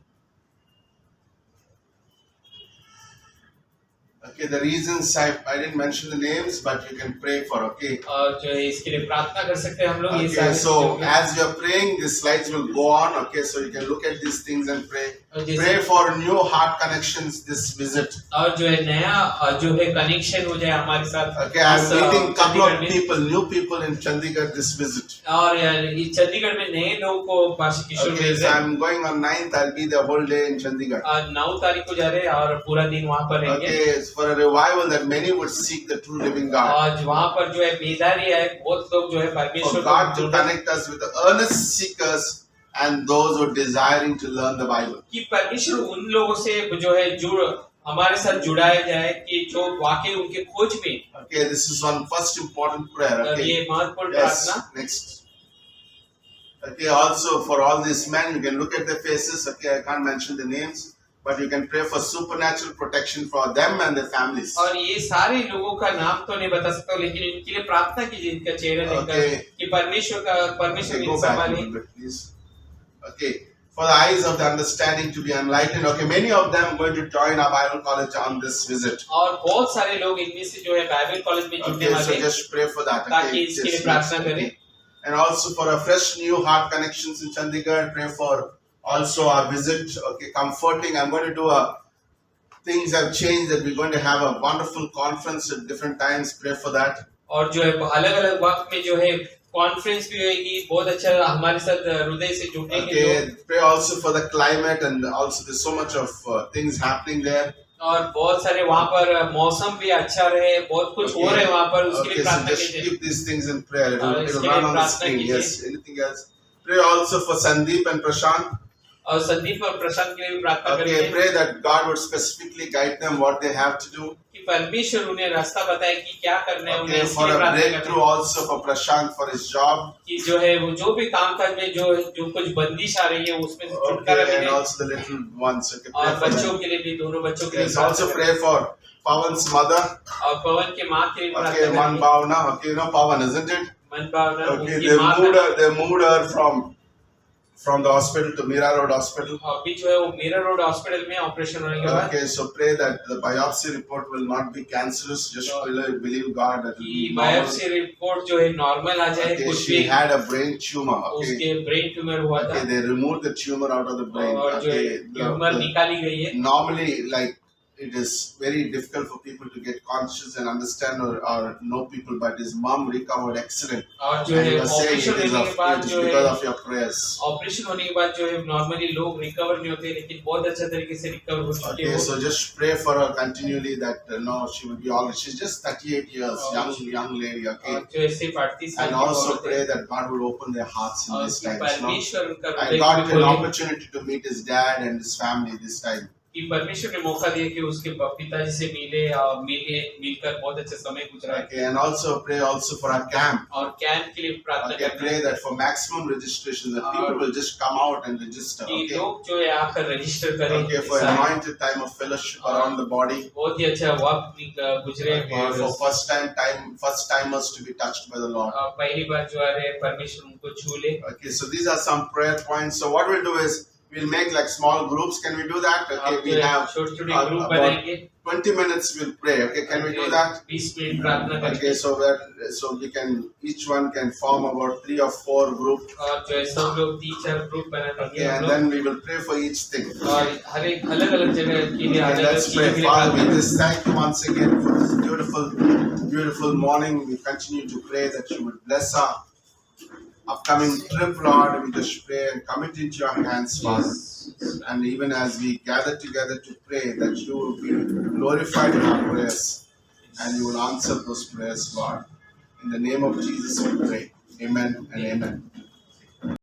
Okay, the reasons I didn't mention the names, but you can pray for, okay? और जो है इसके लिए प्रार्थना कर सकते हैं हम लोग। ये Okay, सारी so चीजों के- as you're praying, the slides will go on, okay? So you can look at these things and pray. और जैसे- Pray for new heart connections this visit. और जो है नया जो है कनेक्शन हो जाए हमारे साथ। Okay, I'm इस, meeting couple चंडीगढ़ of में। people, new people in Chandigarh this visit. और यार ये चंडीगढ़ में नए लोगों को पास्टर किशोर Okay, भेज so रहे हैं। I'm going on 9th, I'll be the whole day in Chandigarh. 9 तारीख को जा रहे हैं और पूरा दिन वहाँ पर रहेंगे। Okay, it's for a revival that many would seek the true living God. आज वहाँ पर जो है बेदारी है, बहुत लोग जो है For परमेश्वर God to को connect us with the earnest seekers and those who are desiring to learn the Bible. कि परमेश्वर उन लोगों से जो है हमारे साथ जुड़ाया जाए कि जो वाकई उनके खोज में। Okay, this is one first important prayer. Okay. ये महत्वपूर्ण Yes, प्रार्थना। next. Okay, also for all these men, you can look at their faces. Okay, I can't mention the names, but you can pray for supernatural protection for them and their families. और ये सारे लोगों का नाम तो नहीं बता सकता, लेकिन इनके लिए प्रार्थना कीजिए, इनका चेहरा देखकर Okay. कि परमेश्वर Okay, इन्हें go back a संभाले। little bit, please. Okay, for the eyes of the understanding to be enlightened. Okay, many of them are going to join our Bible college on this visit. और बहुत सारे लोग इनमें से जो है बाइबल कॉलेज में जुड़ने Okay, so वाले, just pray for that. ताकि Okay, इसके लिए just प्रार्थना next, करें। okay. And also for a fresh new heart connections in Chandigarh, pray for also our visit. Okay, comforting. I'm going to do things have changed that we're going to have a wonderful conference at different times. Pray for that. और जो है अलग अलग वक्त में जो है conference भी होगी, बहुत अच्छा हमारे साथ हृदय से जुड़ने के Okay, लोग। pray also for the climate and also there's so much of things happening there. और बहुत सारे वहाँ पर मौसम भी अच्छा रहे, बहुत कुछ हो रहा है वहाँ पर, उसके Okay, लिए so प्रार्थना just कीजिए। keep these things in prayer. It'll इसके लिए run on the प्रार्थना screen. कीजिए। Yes. Anything else? Pray also for Sandeep and Prashant. और संदीप और प्रशांत के लिए भी प्रार्थना Okay, करेंगे pray that God would specifically guide them what they have to do. कि परमेश्वर उन्हें रास्ता बताए कि क्या करना है उन्हें। Okay, इसके for लिए a प्रार्थना breakthrough करें also for Prashant for his job. कि जो है वो जो भी कामकाज में जो कुछ बंदिश आ रही है उसमें से छुटकारा Okay, and मिले। also the little ones. Okay, pray और for बच्चों them. के लिए भी, दोनों बच्चों के लिए Yes, प्रार्थना also करें। pray for Pawan's mother. और पवन के माँ के लिए Okay, प्रार्थना Man करें। Bhavna. Okay, you know Pawan, isn't it? मन भावना Okay, उनकी they माँ moved का her. They moved her from the hospital to Mira Road Hospital. अभी जो है वो मीरा रोड हॉस्पिटल में ऑपरेशन होने के बाद Okay, so pray that the biopsy report will not be cancerous. Just believe God that it will कि be normal. Biopsy report जो है नॉर्मल आ जाए। Okay, कुछ she भी had a brain tumor. Okay, उसके ब्रेन ट्यूमर हुआ था okay, they removed the tumor out of the brain. और जो है Okay, ट्यूमर निकाली गई है। normally like it is very difficult for people to get conscious and understand or know people, but his mom recovered excellent. और जो And है he was saying operation it is, होने के बाद it is जो because है of your prayers. Operation होने के बाद जो है नॉर्मली लोग रिकवर नहीं होते लेकिन बहुत अच्छे तरीके से रिकवर हो चुके Okay, हो so just pray for her continually that no, she will be all. She's just 38 years, young lady. Okay, और जो है सिर्फ 38 साल and की also औरत pray है that God will open their hearts in और this कि time. No? परमेश्वर उनका And हृदय got an खोले opportunity to meet his dad and his family this time. कि परमेश्वर ने मौका दिया कि उसके पिताजी से मिलकर बहुत अच्छा समय गुजरा Okay, and also pray also for our camp. और कैंप के लिए प्रार्थना Okay, करना pray that for maximum registration, that people will just come out and register. कि Okay, लोग जो है आकर रजिस्टर करें okay, for anointed time of fellowship around the body. बहुत ही अच्छा वक्त गुजरे Okay, for first timers to be touched by the Lord. पहली बार जो है परमेश्वर उनको छू ले Okay, so these are some prayer points. So what we'll do is we'll make like small groups. Can we do that? Okay, we have छोटे छोटे group about बनाएंगे 20 minutes. We'll pray. Okay, can we do that? 20 minute प्रार्थना Okay, करेंगे so we can each one can form about 3 or 4 groups. और जो है सब लोग 3-4 ग्रुप बना Okay, देंगे हम and लोग then we will pray for each thing. और हर एक अलग अलग जगह के लिए Okay, अलग let's अलग pray. चीजों के लिए Father, प्रार्थना we just thank you once again for this beautiful morning. We continue to pray that you would bless our upcoming trip, Lord. We just pray and commit into your hands, Father. And even as we gather together to pray, that you will be glorified in our prayers and you will answer those prayers, Lord. In the name of Jesus we pray. Amen and amen.